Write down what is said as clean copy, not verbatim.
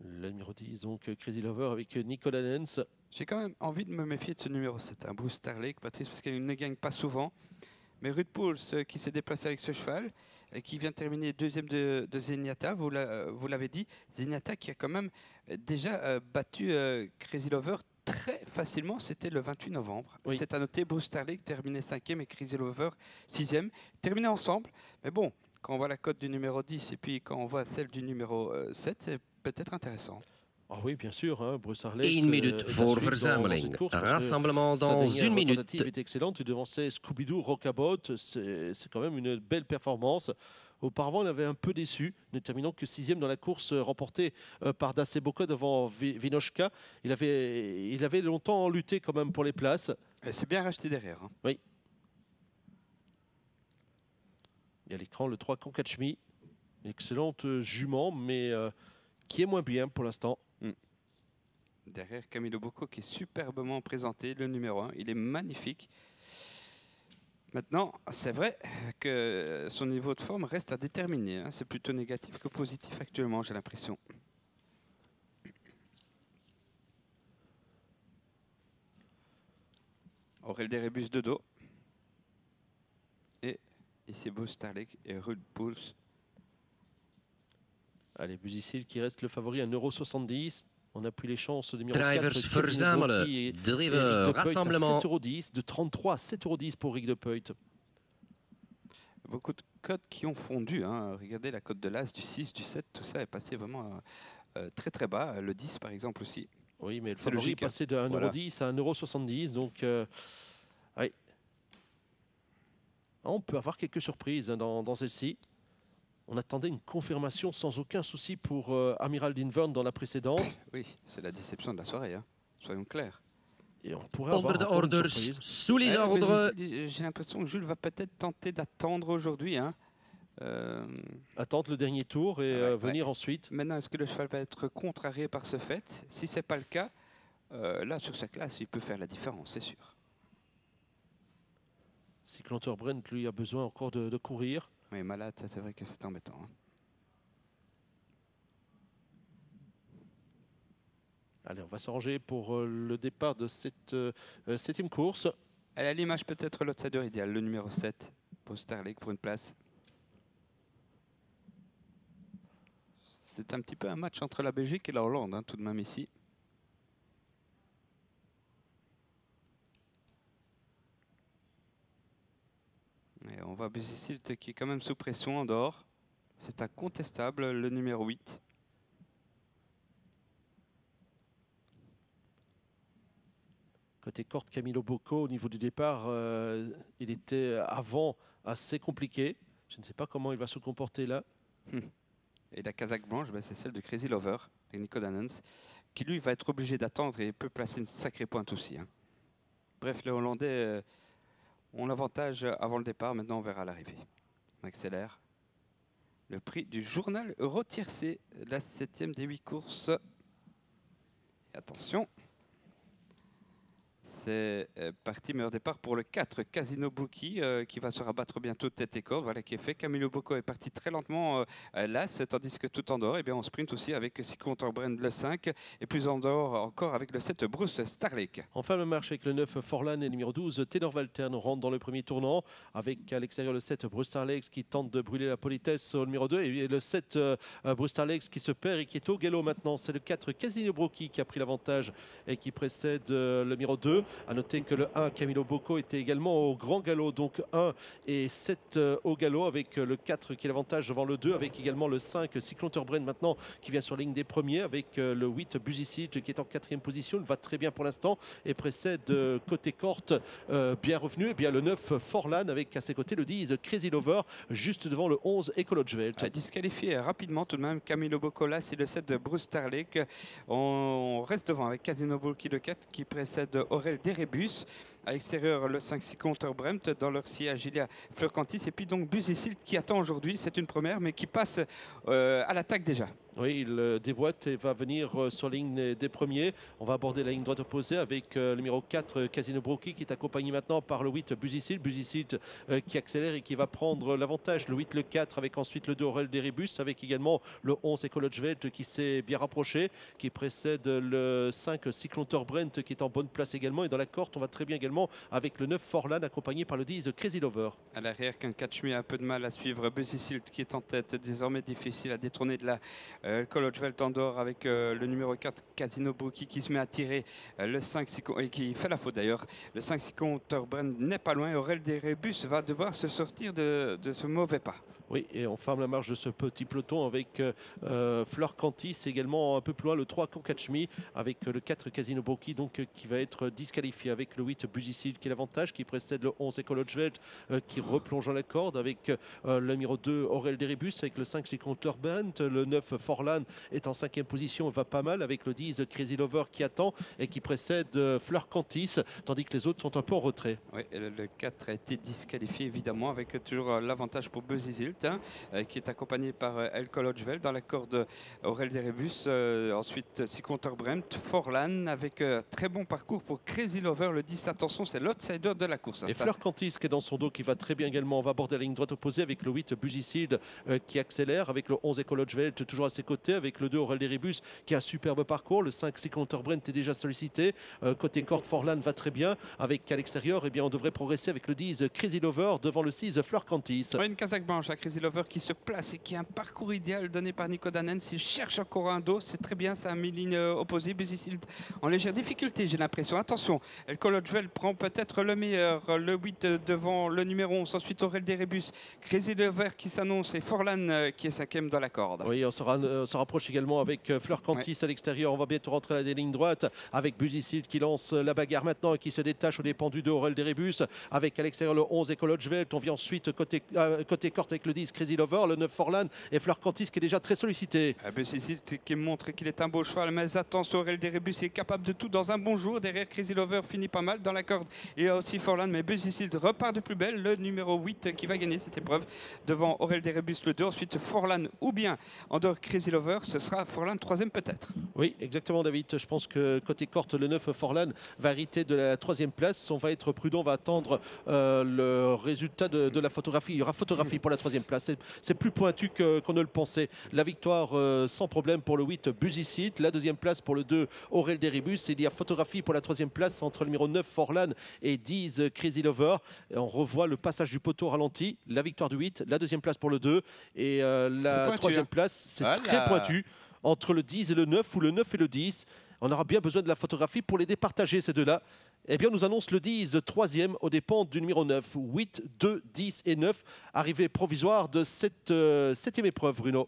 Le numéro 10, donc Crazy Lover avec Nicolas Lenz. J'ai quand même envie de me méfier de ce numéro 7, hein, Bruce Starlake, Patrice, parce qu'il ne gagne pas souvent. Mais Ruud Pouls, qui s'est déplacé avec ce cheval, et qui vient terminer deuxième de Zenyatta, vous l'avez dit, Zenyatta qui a quand même déjà battu Crazy Lover très facilement, c'était le 28 novembre. Oui. C'est à noter, Bruce Starlake terminait 5e et Crazy Lover 6e. Terminés ensemble, mais bon, quand on voit la cote du numéro 10 et puis quand on voit celle du numéro 7, c'est peut-être intéressant. Ah oui, bien sûr, hein, Bruce Harley. 1 minute voor verzameling. Rassemblement dans 1 minute. La tentative est excellente. Tu devançais Scooby-Doo, Rockabot. C'est quand même une belle performance. Auparavant, il avait un peu déçu, ne terminant que 6e dans la course remportée par Daseboka devant Vinoshka. Il avait longtemps lutté quand même pour les places. Et c'est bien racheté derrière. Hein. Oui. Il y a à l'écran le 3 Konkachmi. Excellente jument, mais qui est moins bien pour l'instant. Derrière Camilo Bocco qui est superbement présenté, le numéro 1. Il est magnifique. Maintenant, c'est vrai que son niveau de forme reste à déterminer. Hein. C'est plutôt négatif que positif actuellement, j'ai l'impression. Aurel Derebus de dos. Et ici Bruce Starlake et Ruud Pouls. Allez, Busicil qui reste le favori à 1,70 €. On a pris les chances de numéro Drivers 4, verzamelen. Driven, rassemblement. 7,10 €, de 33 à 7,10 € pour Rick de Peut. Beaucoup de codes qui ont fondu. Hein. Regardez la cote de l'As, du 6, du 7, tout ça est passé vraiment très très bas. Le 10 par exemple aussi. Oui, mais le favori est passé de 1,10 € à 1,70 €. Donc, oui. On peut avoir quelques surprises dans celle-ci. On attendait une confirmation sans aucun souci pour Amiral Dinvern dans la précédente. Oui, c'est la déception de la soirée, hein. Soyons clairs. Et on pourrait Onder de avoir encore une orders, surprise. sous les ordres. J'ai l'impression que Jules va peut-être tenter d'attendre aujourd'hui. Hein. Attendre le dernier tour et venir ensuite. Maintenant, est-ce que le cheval va être contrarié par ce fait? Si ce n'est pas le cas, là, sur sa classe, il peut faire la différence, c'est sûr. Si Clanter Brent, lui, a besoin encore de courir. Oui, malade, ça c'est vrai que c'est embêtant. Hein. Allez, on va s'arranger pour le départ de cette 7e course. Elle a l'image peut-être l'outsider idéal, le numéro 7, pour Starlake pour une place. C'est un petit peu un match entre la Belgique et la Hollande, hein, tout de même ici. Et on voit Busicilt qui est quand même sous pression en dehors. C'est incontestable, le numéro 8. Côté corde, Camilo Bocco, au niveau du départ, il était avant assez compliqué. Je ne sais pas comment il va se comporter là. Et la casaque blanche, ben, c'est celle de Crazy Lover, avec Nico Dannens, qui lui va être obligé d'attendre et peut placer une sacrée pointe aussi. Hein. Bref, les Hollandais ont l'avantage avant le départ, maintenant on verra l'arrivée. On accélère. Le prix du journal Euro tiercé, la 7e des 8 courses. Et attention, c'est parti meilleur départ pour le 4 Casino Bookie qui va se rabattre bientôt tête et corde. Voilà qui est fait. Camilo Bocco est parti très lentement l'As, tandis que tout en dehors, eh bien, on sprint aussi avec Cyclone Brand le 5 et plus en dehors encore avec le 7 Bruce Starlake. Enfin, le marche avec le 9 Forlan et le numéro 12 Taylor Waltern rentre dans le premier tournant avec à l'extérieur le 7 Bruce Starlake qui tente de brûler la politesse au numéro 2 et le 7 Bruce Starlake qui se perd et qui est au galop maintenant. C'est le 4 Casino Bookie qui a pris l'avantage et qui précède le numéro 2. A noter que le 1 Camilo Bocco était également au grand galop, donc 1 et 7 au galop avec le 4 qui est l'avantage devant le 2 avec également le 5 Cyclone Brand maintenant qui vient sur la ligne des premiers avec le 8 Busicilt qui est en 4e position. Il va très bien pour l'instant et précède côté corte bien revenu et bien le 9 Forlan avec à ses côtés le 10 Crazy Lover juste devant le 11 Ecologevelt. Disqualifié rapidement tout de même Camilo Bocco là, c'est le 7 de Bruce Starlake. On reste devant avec Casino Bookie le 4 qui précède Aurel Derebus. À l'extérieur, le 5 Cyclone Bremt. Dans leur sillage, il y a Fleur Cantis. Et puis donc Busicilt qui attend aujourd'hui. C'est une première, mais qui passe à l'attaque déjà. Oui, il déboîte et va venir sur la ligne des premiers. On va aborder la ligne droite opposée avec le numéro 4, Casino Brookie, qui est accompagné maintenant par le 8, Buzysilt. Buzysilt qui accélère et qui va prendre l'avantage. Le 8, le 4, avec ensuite le 2, Aurel Deribus, avec également le 11, Ecologevelt qui s'est bien rapproché, qui précède le 5, Cyclontor Brent, qui est en bonne place également. Et dans la corde, on va très bien également avec le 9, Forlan, accompagné par le 10, Crazy Lover. À l'arrière, qu'un Catchme a un peu de mal à suivre. Buzysilt qui est en tête, désormais difficile à détourner de la Ecologevelt Andorre avec le numéro 4, Casino Brookie, qui se met à tirer. Le 5, et qui fait la faute d'ailleurs. Le 5, Cyclontor Brent n'est pas loin. Aurel Deribus va devoir se sortir de ce mauvais pas. Oui, et on ferme la marche de ce petit peloton avec Fleur Cantis, également un peu plus loin le 3, Konkachmi, avec le 4, Casino Brookie, donc qui va être disqualifié, avec le 8, Buzysilt qui est l'avantage, qui précède le 11, Ecologevelt qui replonge dans la corde, avec le numéro 2, Aurel Deribus, avec le 5, Cyclontor Brent, le 9, Forlan est en 5e position, va pas mal, avec le 10, Crazy Lover qui attend et qui précède Fleur Cantis, tandis que les autres sont un peu en retrait. Oui, le 4 a été disqualifié évidemment, avec toujours l'avantage pour Buzysilt, qui est accompagné par Ecologevelt dans la corde Aurel Deribus. Ensuite, Cyclontor Brent, Forlan, avec très bon parcours pour Crazy Lover, le 10. Attention, c'est l'outsider de la course. Et Fleur Cantis qui est dans son dos, qui va très bien également. On va aborder la ligne droite opposée avec le 8, Buzysilt qui accélère, avec le 11, Ecologevelt toujours à ses côtés, avec le 2, Aurel Deribus qui a un superbe parcours. Le 5, Cyclontor Brent est déjà sollicité. Côté corde, Forlan va très bien. Avec à l'extérieur, on devrait progresser avec le 10, Crazy Lover devant le 6, Fleur Cantis. Ouais, une casaque blanche à Crazy Lover qui se place et qui a un parcours idéal donné par Nico Dannens. Il cherche encore un dos, c'est très bien, ça a mis ligne opposée. Buzysilt en légère difficulté, j'ai l'impression. Attention, Ecologevelt prend peut-être le meilleur, le 8 devant le numéro 11, ensuite Aurel Deribus, Crazy Lover qui s'annonce et Forlan qui est 5e dans la corde. Oui, on se rapproche également avec Fleur Cantis à l'extérieur. On va bientôt rentrer à la ligne droite avec Buzysilt qui lance la bagarre maintenant et qui se détache au dépend du 2, Aurel Deribus, avec à l'extérieur le 11, Ecologevelt. On vient ensuite côté corde avec le 10, Crazy Lover, le 9, Forlan et Fleur Cantis qui est déjà très sollicité. Buzysilt qui montre qu'il est un beau cheval, mais attention, Aurel Deribus est capable de tout dans un bon jour. Derrière, Crazy Lover finit pas mal dans la corde et aussi Forlan, mais Buzysilt repart de plus belle, le numéro 8 qui va gagner cette épreuve devant Aurel Deribus le 2, ensuite Forlan ou bien Andorre Crazy Lover, ce sera Forlan 3e peut-être. Oui, exactement David, je pense que côté corde, le 9, Forlan va hériter de la 3e place. On va être prudent, on va attendre le résultat de la photographie. Il y aura photographie pour la 3e place. C'est plus pointu qu'on ne le pensait. La victoire sans problème pour le 8, Buzysilt. La 2e place pour le 2, Aurel Deribus. Il y a photographie pour la 3e place entre le numéro 9, Forlan, et 10, Crazy Lover. Et on revoit le passage du poteau ralenti. La victoire du 8, la 2e place pour le 2. Et la 3e place, c'est très pointu entre le 10 et le 9 ou le 9 et le 10. On aura bien besoin de la photographie pour les départager, ces deux-là. Eh bien, nous annonce le 10, 3e, aux dépens du numéro 9. 8, 2, 10 et 9, arrivée provisoire de cette 7e épreuve, Bruno.